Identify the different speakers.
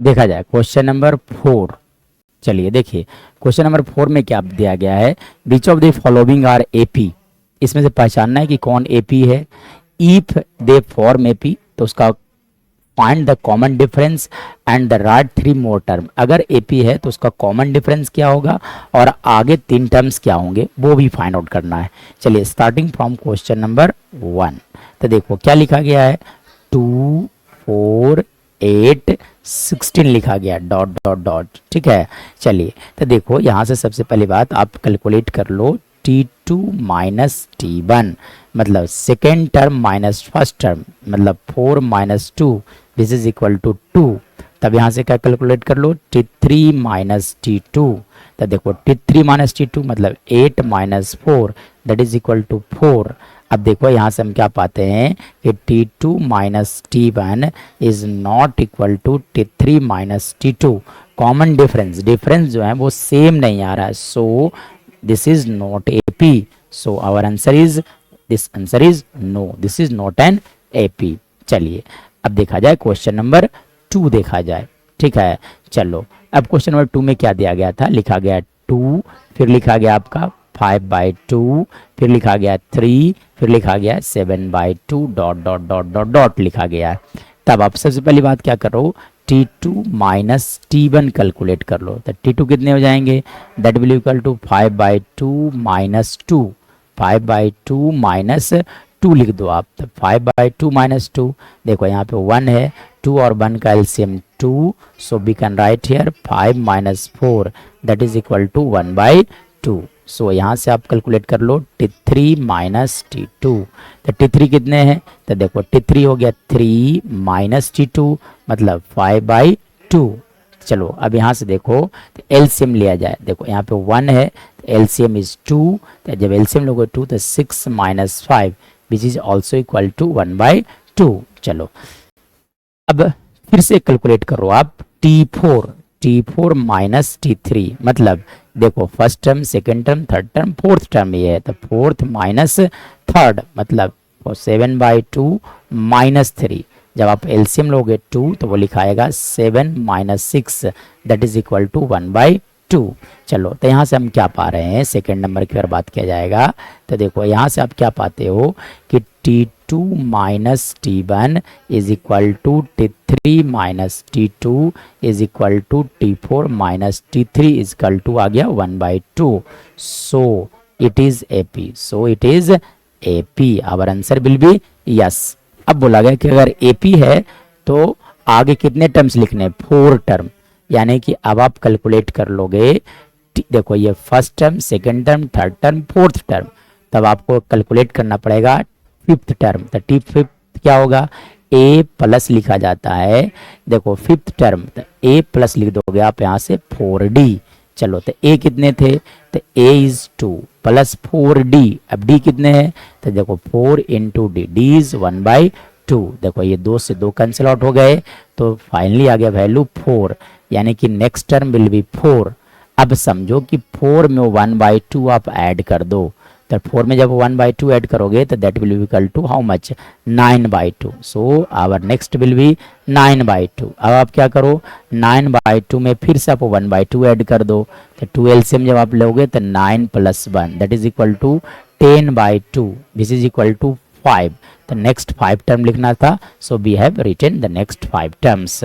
Speaker 1: देखा जाए question number 4। चलिए देखिए क्वेश्चन नंबर 4 में क्या दिया गया है, which of the following are AP. इसमें से पहचानना है कि कौन एपी है। इफ दे फॉर्म एपी तो उसका find the common difference and the right 3 more term. अगर एपी है तो उसका कॉमन डिफरेंस क्या होगा और आगे 3 टर्म्स क्या होंगे वो भी फाइंड आउट करना है। चलिए स्टार्टिंग फ्रॉम क्वेश्चन नंबर 1। तो देखो क्या लिखा गया है, 2 4 8 16 लिखा गया डॉट डॉट डॉट, ठीक है। चलिए तो देखो यहाँ से सबसे पहली बात आप कैलकुलेट कर लो, T2 माइनस T1 मतलब second term minus first term मतलब 4 minus 2 this is equal to 2। तब यहाँ से क्या कैलकुलेट कर लो, T3 माइनस T2। तो देखो T3 माइनस T2 मतलब 8 minus 4 that is equal to 4। अब देखो यहाँ से हम क्या पाते हैं कि T2 minus T1 is not equal to T3 minus T2। Common difference जो है वो सेम नहीं आ रहा है, so this is not AP। So our answer is no, this is not an AP। चलिए अब देखा जाए क्वेश्चन नंबर 2 देखा जाए, ठीक है। चलो अब क्वेश्चन नंबर 2 में क्या दिया गया था, लिखा गया 2, फिर लिखा गया आपका 5/2, फिर लिखा गया 3, फिर लिखा गया 7/2 dot dot dot dot dot लिखा गया है। तब आप सबसे पहली बात क्या करो, T2 माइनस T1 कैलकुलेट कर लो। तो T2 कितने हो जाएंगे, that will equal to 5/2 minus 2, 5/2 minus 2 लिख दो आप। तो 5/2 माइनस 2, देखो यहाँ पे 1 है, 2 और 1 का LCM 2, so we can write here 5 minus 4 that is equal to 1/2। So यहाँ से आप कैलकुलेट कर लो T3 माइनस T2। तो T3 कितने हैं, तो देखो T3 हो गया 3 माइनस T2 मतलब 5/2। चलो अब यहाँ से देखो तो एलसीएम लिया जाए, देखो यहाँ पे 1 है तो एलसीएम इज 2, तो जब एलसीएम लोगे 2 तो 6 minus 5 which is also equal to 1/2। चलो अब फिर से कैलकुलेट करो आप T4 माइनस T3 मतलब देखो first term second term third term fourth term ये है, तो फोर्थ माइनस थर्ड मतलब 7/2 माइनस 3। जब आप एलसीएम लोगे 2 तो वो लिखाएगा 7 minus 6 that is equal to 1/2। चलो तो यहाँ से हम क्या पा रहे हैं, सेकेंड नंबर की बार बात किया जाएगा। तो देखो यहाँ से आप क्या पाते हो कि T2 minus T1 is equal to T3 minus T2 is equal to T4 minus T3 is equal to आ गया 1/2। So it is AP, so it is AP। Our answer will be yes. अब बोला गया कि अगर AP है तो आगे कितने टर्म्स लिखने, 4 टर्म, यानी कि अब आप कैलकुलेट कर लोगे, देखो ये first term second term third term fourth term, तब आपको कैलकुलेट करना पड़ेगा फिफ्थ टर्म। तो T5 क्या होगा, A प्लस लिखा जाता है, देखो फिफ्थ टर्म तो A प्लस लिख दोगे आप यहाँ से 4D। चलो तो A कितने थे, तो A इज 2 प्लस 4D, अब D कितने हैं, तो देखो 4 इंटू D, D इज 1/2। देखो ये 2 से 2 कैंसिल आउट हो गए तो फाइनली आ गया वैल्यू 4, यानी कि नेक्स्ट टर्म विल बी 4। अब समझो कि 4 में 1/2 आप ऐड कर दो, तो 4 में जब 1/2 ऐड करोगे तो that will be equal to how much, 9/2। So our next will be 9/2। अब आप क्या करो, 9/2 में फिर से आप 1/2 ऐड कर दो, तो 2 एलसीएम जब आप लोगे तो 9 + 1 that is equal to 10/2 this is equal to 5। तो नेक्स्ट 5 टर्म लिखना था, so we have written the next 5 terms.